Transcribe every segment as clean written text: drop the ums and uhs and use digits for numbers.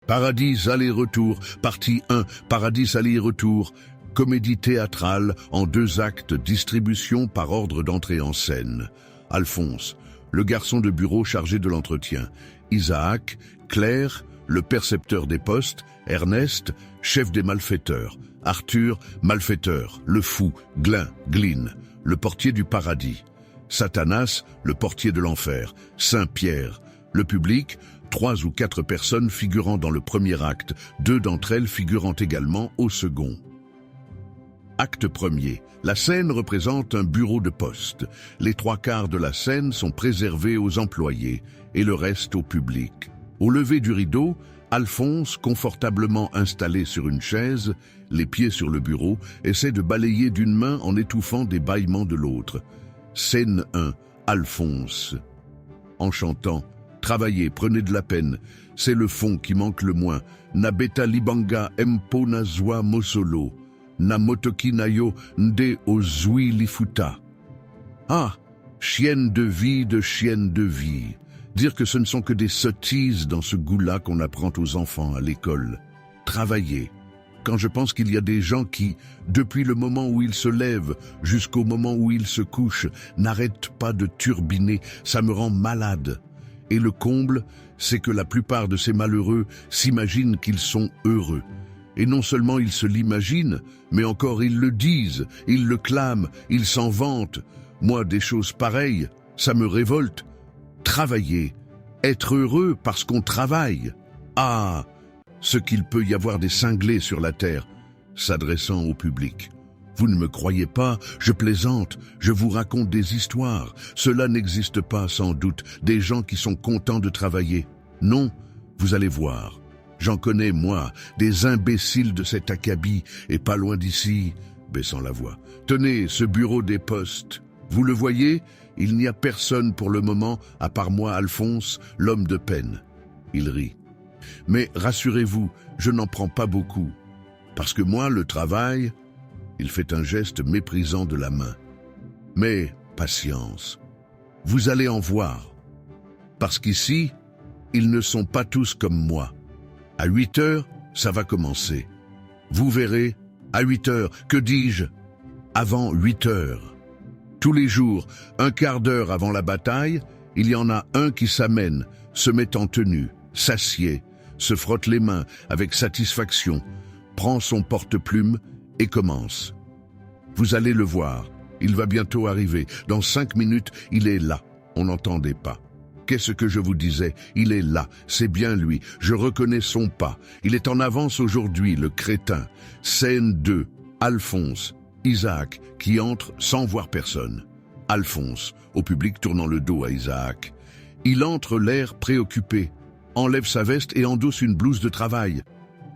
Paradis aller-retour, partie 1, Paradis aller-retour, comédie théâtrale en 2 actes, distribution par ordre d'entrée en scène. Alphonse, le garçon de bureau chargé de l'entretien. Isaac, Claire, le percepteur des postes. Ernest, chef des malfaiteurs. Arthur, malfaiteur, le fou. Glyn, le portier du paradis. Satanas, le portier de l'enfer. Saint-Pierre, le public, 3 ou 4 personnes figurant dans le premier acte, 2 d'entre elles figurant également au second. Acte 1er. La scène représente un bureau de poste. Les 3/4 de la scène sont préservés aux employés et le reste au public. Au lever du rideau, Alphonse, confortablement installé sur une chaise, les pieds sur le bureau, essaie de balayer d'une main en étouffant des bâillements de l'autre. Scène 1. Alphonse. En chantant « Travaillez, prenez de la peine », c'est le fond qui manque le moins. « Nabeta libanga empo na zwa mosolo ». Na motoki nayo nde ozui lifuta. Ah, chienne de vie de chienne de vie. Dire que ce ne sont que des sottises dans ce goût-là qu'on apprend aux enfants à l'école. Travailler. Quand je pense qu'il y a des gens qui, depuis le moment où ils se lèvent jusqu'au moment où ils se couchent, n'arrêtent pas de turbiner, ça me rend malade. Et le comble, c'est que la plupart de ces malheureux s'imaginent qu'ils sont heureux. Et non seulement ils se l'imaginent, mais encore ils le disent, ils le clament, ils s'en vantent. Moi, des choses pareilles, ça me révolte. Travailler, être heureux parce qu'on travaille. Ah, ce qu'il peut y avoir des cinglés sur la terre, s'adressant au public. Vous ne me croyez pas, je plaisante, je vous raconte des histoires. Cela n'existe pas sans doute, des gens qui sont contents de travailler. Non, vous allez voir. J'en connais, moi, des imbéciles de cet acabit, et pas loin d'ici, baissant la voix. Tenez, ce bureau des postes. Vous le voyez, il n'y a personne pour le moment, à part moi, Alphonse, l'homme de peine. Il rit. Mais rassurez-vous, je n'en prends pas beaucoup. Parce que moi, le travail, il fait un geste méprisant de la main. Mais, patience, vous allez en voir. Parce qu'ici, ils ne sont pas tous comme moi. À 8 heures, ça va commencer. Vous verrez, à 8 heures, que dis-je? Avant 8 heures. Tous les jours, 1/4 d'heure avant la bataille, il y en a un qui s'amène, se met en tenue, s'assied, se frotte les mains avec satisfaction, prend son porte-plume et commence. Vous allez le voir, il va bientôt arriver. Dans 5 minutes, il est là, on n'entendait pas. Qu'est-ce que je vous disais? Il est là, c'est bien lui, je reconnais son pas. Il est en avance aujourd'hui, le crétin. Scène 2, Alphonse, Isaac, qui entre sans voir personne. Alphonse, au public tournant le dos à Isaac. Il entre l'air préoccupé, enlève sa veste et endosse une blouse de travail.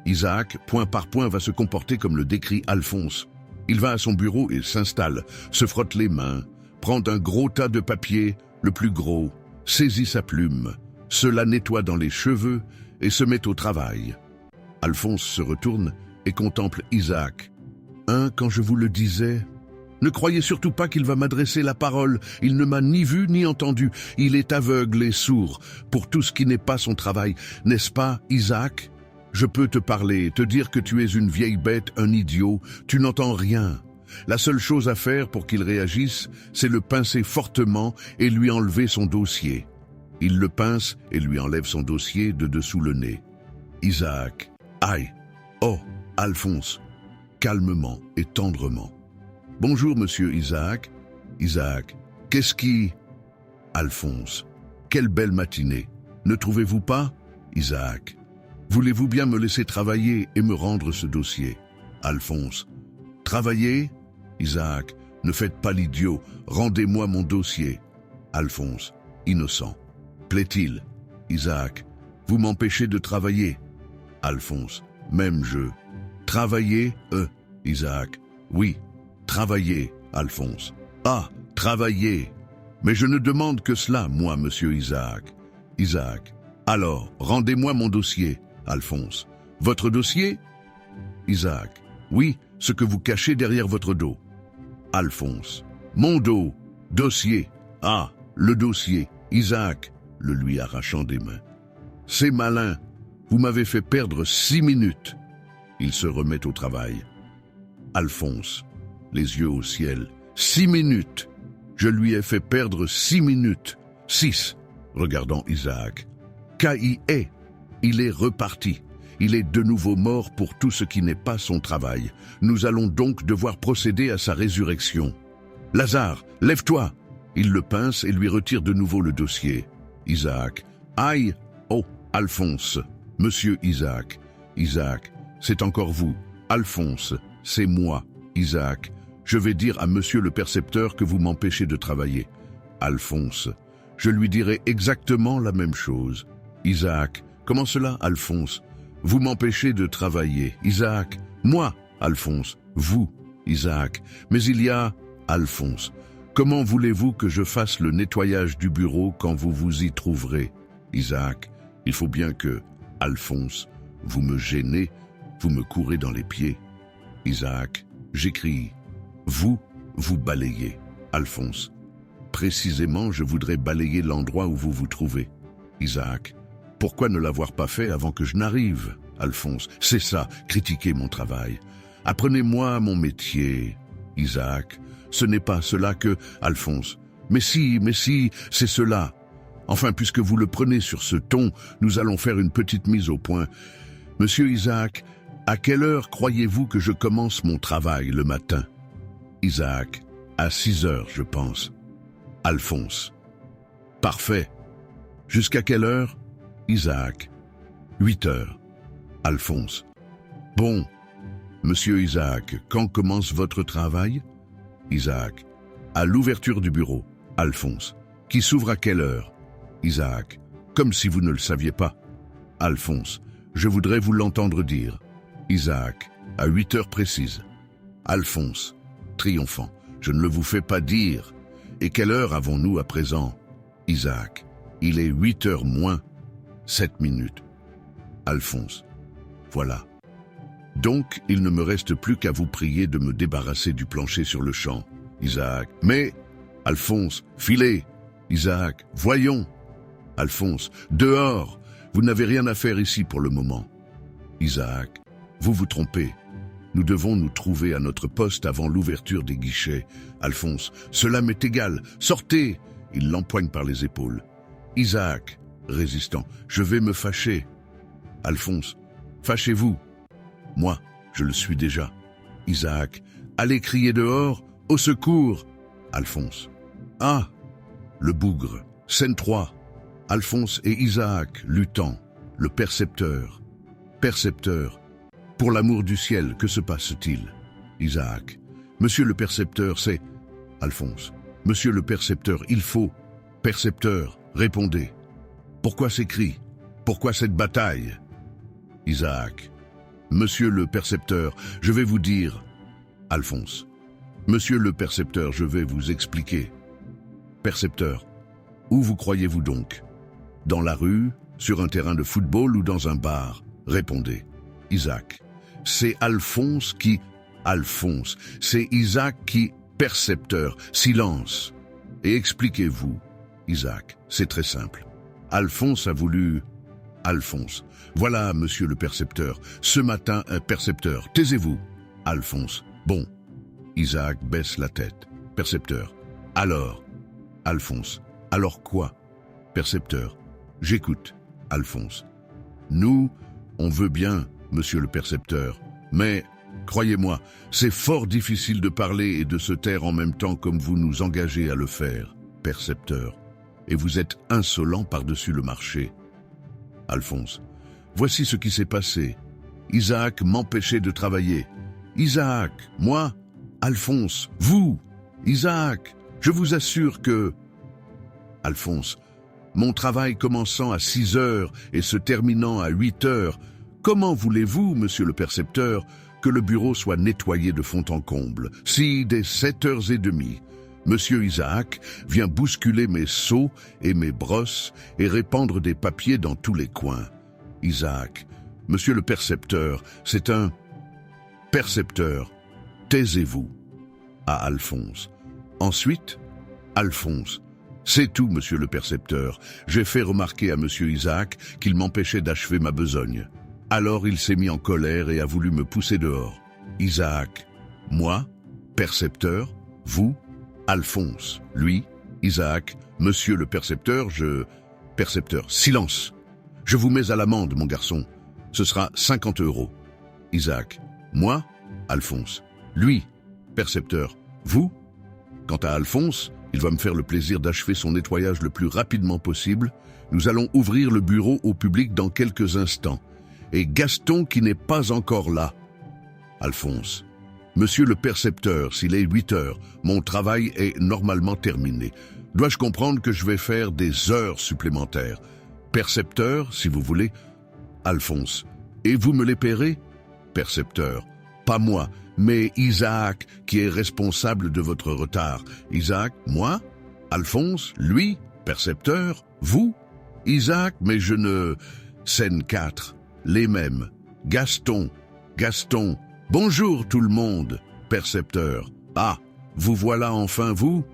Isaac, point par point, va se comporter comme le décrit Alphonse. Il va à son bureau et s'installe, se frotte les mains, prend un gros tas de papier, le plus gros, saisit sa plume, se la nettoie dans les cheveux et se met au travail. Alphonse se retourne et contemple Isaac. Quand je vous le disais, ne croyez surtout pas qu'il va m'adresser la parole. Il ne m'a ni vu ni entendu. Il est aveugle et sourd pour tout ce qui n'est pas son travail. N'est-ce pas, Isaac? Je peux te parler, te dire que tu es une vieille bête, un idiot. Tu n'entends rien. La seule chose à faire pour qu'il réagisse, c'est le pincer fortement et lui enlever son dossier. Il le pince et lui enlève son dossier de dessous le nez. Isaac. Aïe. Oh, Alphonse. Calmement et tendrement. Bonjour, monsieur Isaac. Isaac. Qu'est-ce qui... Alphonse. Quelle belle matinée. Ne trouvez-vous pas? Isaac. Voulez-vous bien me laisser travailler et me rendre ce dossier? Alphonse. Travailler? Isaac. Ne faites pas l'idiot. Rendez-moi mon dossier. Alphonse. Innocent. Plaît-il? Isaac. Vous m'empêchez de travailler. Alphonse. Même jeu. Travailler, Isaac. Oui, travailler, Alphonse. Ah, travailler. Mais je ne demande que cela, moi, monsieur Isaac. Isaac. Alors, rendez-moi mon dossier, Alphonse. Votre dossier? Isaac. Oui, ce que vous cachez derrière votre dos. Alphonse. Mon dos. Dossier. Ah, le dossier. Isaac, le lui arrachant des mains. C'est malin. Vous m'avez fait perdre 6 minutes. Il se remet au travail. Alphonse, les yeux au ciel. 6 minutes. Je lui ai fait perdre 6 minutes. 6. Regardant Isaac. Qu'y est. Il est reparti. Il est de nouveau mort pour tout ce qui n'est pas son travail. Nous allons donc devoir procéder à sa résurrection. Lazare, lève-toi. Il le pince et lui retire de nouveau le dossier. Isaac. Aïe. Oh, Alphonse. Monsieur Isaac. Isaac, c'est encore vous. Alphonse, c'est moi. Isaac, je vais dire à monsieur le percepteur que vous m'empêchez de travailler. Alphonse, je lui dirai exactement la même chose. Isaac, comment cela, Alphonse? Vous m'empêchez de travailler. Isaac, moi, Alphonse, vous, Isaac. Mais il y a, Alphonse, comment voulez-vous que je fasse le nettoyage du bureau quand vous vous y trouverez? Isaac, il faut bien que, Alphonse, vous me gênez, vous me courez dans les pieds. Isaac, j'écris, vous balayez. Alphonse, précisément je voudrais balayer l'endroit où vous vous trouvez. Isaac, pourquoi ne l'avoir pas fait avant que je n'arrive? Alphonse, c'est ça, critiquer mon travail. Apprenez-moi mon métier. Isaac, ce n'est pas cela que... Alphonse, mais si, c'est cela. Enfin, puisque vous le prenez sur ce ton, nous allons faire une petite mise au point. Monsieur Isaac, à quelle heure croyez-vous que je commence mon travail le matin? Isaac, à 6 heures, je pense. Alphonse, parfait. Jusqu'à quelle heure? Isaac, 8 heures. Alphonse, bon. Monsieur Isaac, quand commence votre travail? Isaac, à l'ouverture du bureau. Alphonse, qui s'ouvre à quelle heure? Isaac, comme si vous ne le saviez pas. Alphonse, je voudrais vous l'entendre dire. Isaac, à 8 heures précises. Alphonse, triomphant, je ne le vous fais pas dire. Et quelle heure avons-nous à présent? Isaac, il est 8 heures moins 7 minutes. Alphonse, voilà. Donc, il ne me reste plus qu'à vous prier de me débarrasser du plancher sur le champ. Isaac, mais... Alphonse, filez. Isaac, voyons. Alphonse, dehors. Vous n'avez rien à faire ici pour le moment. Isaac, vous vous trompez. Nous devons nous trouver à notre poste avant l'ouverture des guichets. Alphonse, cela m'est égal. Sortez. Il l'empoigne par les épaules. Isaac, résistant, je vais me fâcher. Alphonse, fâchez-vous. Moi, je le suis déjà. Isaac, allez crier dehors, au secours. Alphonse, ah, le bougre, scène 3. Alphonse et Isaac luttant, le percepteur. Percepteur, pour l'amour du ciel, que se passe-t-il? Isaac, monsieur le percepteur, c'est... Alphonse, monsieur le percepteur, il faut... Percepteur, répondez. Pourquoi ces cris? Pourquoi cette bataille? Isaac, monsieur le percepteur, je vais vous dire... Alphonse, monsieur le percepteur, je vais vous expliquer. Percepteur, où vous croyez-vous donc? Dans la rue, sur un terrain de football ou dans un bar? Répondez. Isaac, c'est Alphonse qui... Alphonse, c'est Isaac qui... Percepteur, silence. Et expliquez-vous. Isaac, c'est très simple. Alphonse a voulu... Alphonse, voilà, monsieur le percepteur. Ce matin, un percepteur. Taisez-vous. Alphonse, bon. Isaac baisse la tête. Percepteur, alors. Alphonse, alors quoi? Percepteur, j'écoute. Alphonse, nous, on veut bien, monsieur le percepteur, mais, croyez-moi, c'est fort difficile de parler et de se taire en même temps comme vous nous engagez à le faire. Percepteur, et vous êtes insolent par-dessus le marché. Alphonse, voici ce qui s'est passé. Isaac m'empêchait de travailler. Isaac, moi, Alphonse, vous, Isaac, je vous assure que... Alphonse, mon travail commençant à 6 heures et se terminant à 8 heures, comment voulez-vous, monsieur le percepteur, que le bureau soit nettoyé de fond en comble, si dès 7h30, monsieur Isaac vient bousculer mes seaux et mes brosses et répandre des papiers dans tous les coins? Isaac, monsieur le percepteur, c'est un... Percepteur, taisez-vous. À Alphonse. Ensuite, Alphonse, C'est tout, monsieur le percepteur. J'ai fait remarquer à monsieur Isaac qu'il m'empêchait d'achever ma besogne. Alors il s'est mis en colère et a voulu me pousser dehors. Isaac, moi, percepteur, vous, Alphonse, lui, Isaac, monsieur le percepteur, Percepteur, silence. Je vous mets à l'amende, mon garçon. Ce sera 50 €. Isaac, moi, Alphonse, lui, percepteur, vous. Quant à Alphonse, il va me faire le plaisir d'achever son nettoyage le plus rapidement possible. Nous allons ouvrir le bureau au public dans quelques instants. Et Gaston qui n'est pas encore là. Alphonse, monsieur le percepteur, s'il est 8 heures, mon travail est normalement terminé. Dois-je comprendre que je vais faire des heures supplémentaires? Percepteur, si vous voulez. Alphonse, et vous me les paierez? Percepteur, pas moi, mais Isaac, qui est responsable de votre retard. Isaac, moi? Alphonse, lui? Percepteur, vous? Isaac, mais je ne... Scène 4, les mêmes. Gaston, bonjour tout le monde. Percepteur, ah, vous voilà enfin vous?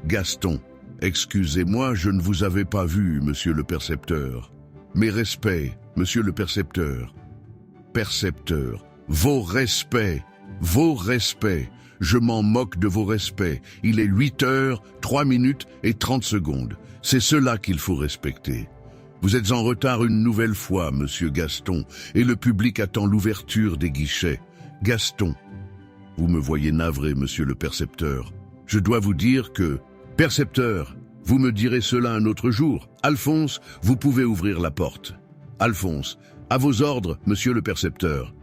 Gaston, excusez-moi, je ne vous avais pas vu, monsieur le percepteur. Mes respects, monsieur le percepteur. Percepteur, vos respects, je m'en moque de vos respects. Il est 8 heures, 3 minutes et 30 secondes. C'est cela qu'il faut respecter. Vous êtes en retard une nouvelle fois, monsieur Gaston, et le public attend l'ouverture des guichets. Gaston, vous me voyez navré, monsieur le percepteur. Je dois vous dire que... Percepteur, vous me direz cela un autre jour. Alphonse, vous pouvez ouvrir la porte. Alphonse, à vos ordres, monsieur le percepteur.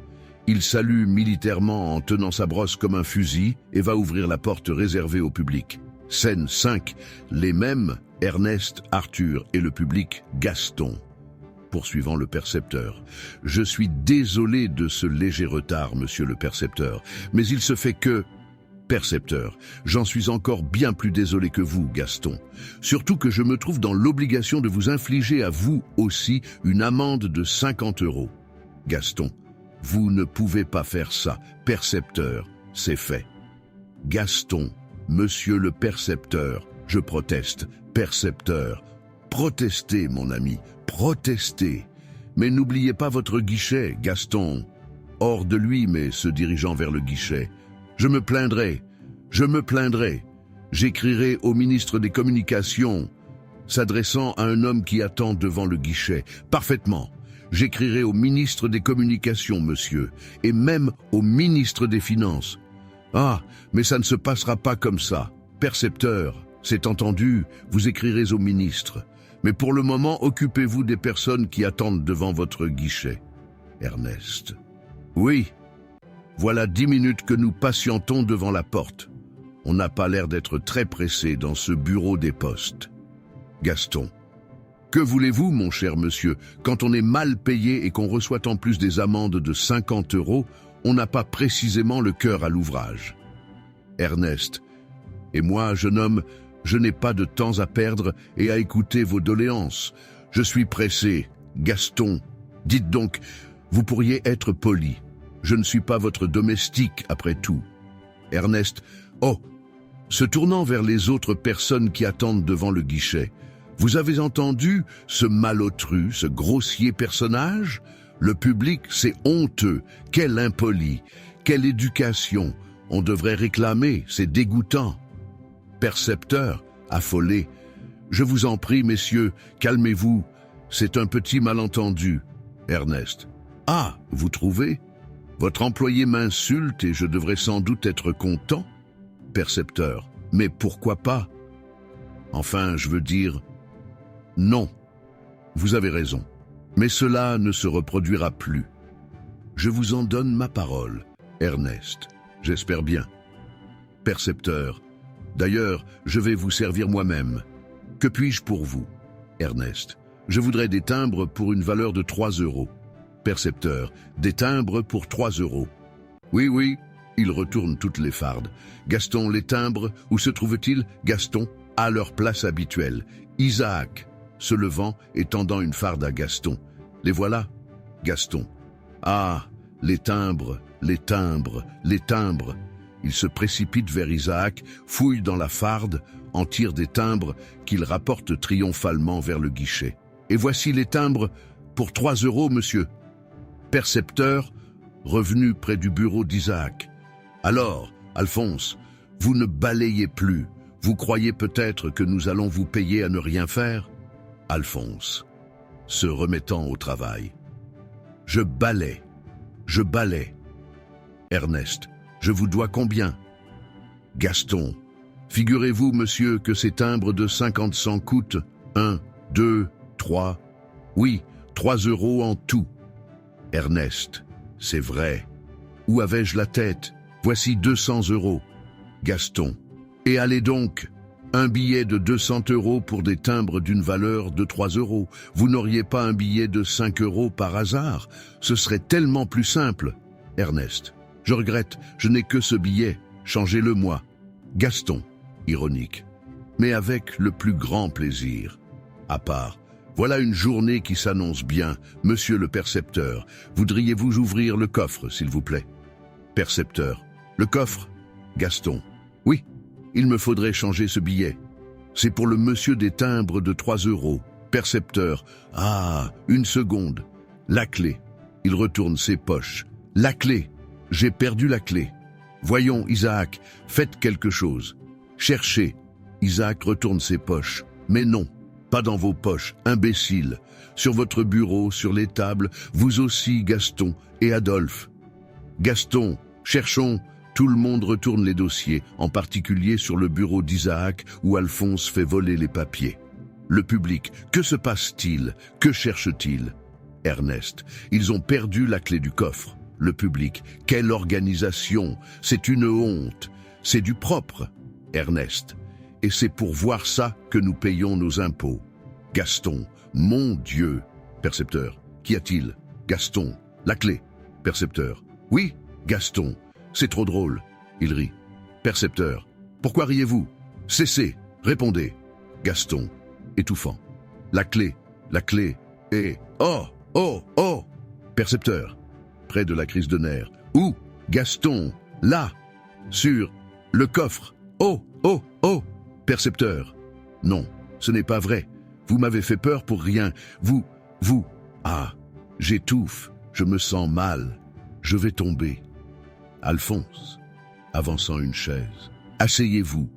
Il salue militairement en tenant sa brosse comme un fusil et va ouvrir la porte réservée au public. Scène 5, les mêmes, Ernest, Arthur et le public, Gaston. Poursuivant le percepteur. Je suis désolé de ce léger retard, monsieur le percepteur, mais il se fait que... Percepteur, j'en suis encore bien plus désolé que vous, Gaston. Surtout que je me trouve dans l'obligation de vous infliger à vous aussi une amende de 50 €. Gaston, vous ne pouvez pas faire ça. Percepteur, c'est fait. Gaston, monsieur le percepteur, je proteste. Percepteur, protestez, mon ami, protestez. Mais n'oubliez pas votre guichet, Gaston. Hors de lui, mais se dirigeant vers le guichet. Je me plaindrai. J'écrirai au ministre des Communications, s'adressant à un homme qui attend devant le guichet. Parfaitement. J'écrirai au ministre des Communications, monsieur, et même au ministre des Finances. Ah, mais ça ne se passera pas comme ça. Percepteur, c'est entendu, vous écrirez au ministre. Mais pour le moment, occupez-vous des personnes qui attendent devant votre guichet. Ernest. Oui. Voilà 10 minutes que nous patientons devant la porte. On n'a pas l'air d'être très pressé dans ce bureau des postes. Gaston. Que voulez-vous, mon cher monsieur? Quand on est mal payé et qu'on reçoit en plus des amendes de 50 €, on n'a pas précisément le cœur à l'ouvrage. Ernest. Et moi, jeune homme, je n'ai pas de temps à perdre et à écouter vos doléances. Je suis pressé. Gaston. Dites donc, vous pourriez être poli. Je ne suis pas votre domestique, après tout. Ernest, oh, se tournant vers les autres personnes qui attendent devant le guichet. Vous avez entendu ce malotru, ce grossier personnage? Le public, c'est honteux. Quel impoli, quelle éducation. On devrait réclamer, c'est dégoûtant. Percepteur, affolé. Je vous en prie, messieurs, calmez-vous. C'est un petit malentendu. Ernest. Ah, vous trouvez? Votre employé m'insulte et je devrais sans doute être content. Percepteur. Mais pourquoi pas? Enfin, je veux dire... Non. Vous avez raison. Mais cela ne se reproduira plus. Je vous en donne ma parole. Ernest. J'espère bien. Percepteur. D'ailleurs, je vais vous servir moi-même. Que puis-je pour vous? Ernest. Je voudrais des timbres pour une valeur de 3 €. Percepteur, des timbres pour 3 €. Oui, il retourne toutes les fardes. Gaston, les timbres, où se trouvent-ils? Gaston, à leur place habituelle. Isaac, se levant et tendant une farde à Gaston. Les voilà? Gaston. Ah, les timbres. Il se précipite vers Isaac, fouille dans la farde, en tire des timbres qu'il rapporte triomphalement vers le guichet. Et voici les timbres pour 3 €, monsieur. Percepteur, revenu près du bureau d'Isaac. Alors, Alphonse, vous ne balayez plus. Vous croyez peut-être que nous allons vous payer à ne rien faire? Alphonse, se remettant au travail. Je balaie. Ernest, je vous dois combien? Gaston, figurez-vous, monsieur, que ces timbres de 50 cents coûtent 1, 2, 3, oui, 3 € en tout. Ernest, c'est vrai. Où avais-je la tête? Voici 200 €. Gaston, et allez donc, un billet de 200 € pour des timbres d'une valeur de 3 €. Vous n'auriez pas un billet de 5 € par hasard? Ce serait tellement plus simple. Ernest, je regrette, je n'ai que ce billet. Changez-le moi. Gaston, ironique, mais avec le plus grand plaisir. À part, voilà une journée qui s'annonce bien. Monsieur le percepteur, voudriez-vous ouvrir le coffre, s'il vous plaît? Percepteur, le coffre? Gaston, oui, il me faudrait changer ce billet. C'est pour le monsieur des timbres de 3 €. Percepteur, ah, une seconde. La clé. Il retourne ses poches. La clé. J'ai perdu la clé. Voyons, Isaac, faites quelque chose. Cherchez. Isaac retourne ses poches. Mais non, pas dans vos poches, imbécile. Sur votre bureau, sur les tables, vous aussi, Gaston et Adolphe. Gaston, cherchons. Tout le monde retourne les dossiers, en particulier sur le bureau d'Isaac où Alphonse fait voler les papiers. Le public, que se passe-t-il? Que cherche-t-il? Ernest, ils ont perdu la clé du coffre. Le public, quelle organisation! C'est une honte. C'est du propre. Ernest, et c'est pour voir ça que nous payons nos impôts. Gaston, mon Dieu! Percepteur, qu'y a-t-il? Gaston, la clé. Percepteur, oui, Gaston. C'est trop drôle. Il rit. Percepteur. Pourquoi riez-vous? Cessez. Répondez. Gaston. Étouffant. La clé. Et... Oh. Percepteur. Près de la crise de nerfs. Où? Gaston. Là. Sur. Le coffre. Oh. Percepteur. Non, ce n'est pas vrai. Vous m'avez fait peur pour rien. Vous. Ah. J'étouffe. Je me sens mal. Je vais tomber. Alphonse, avançant une chaise. Asseyez-vous.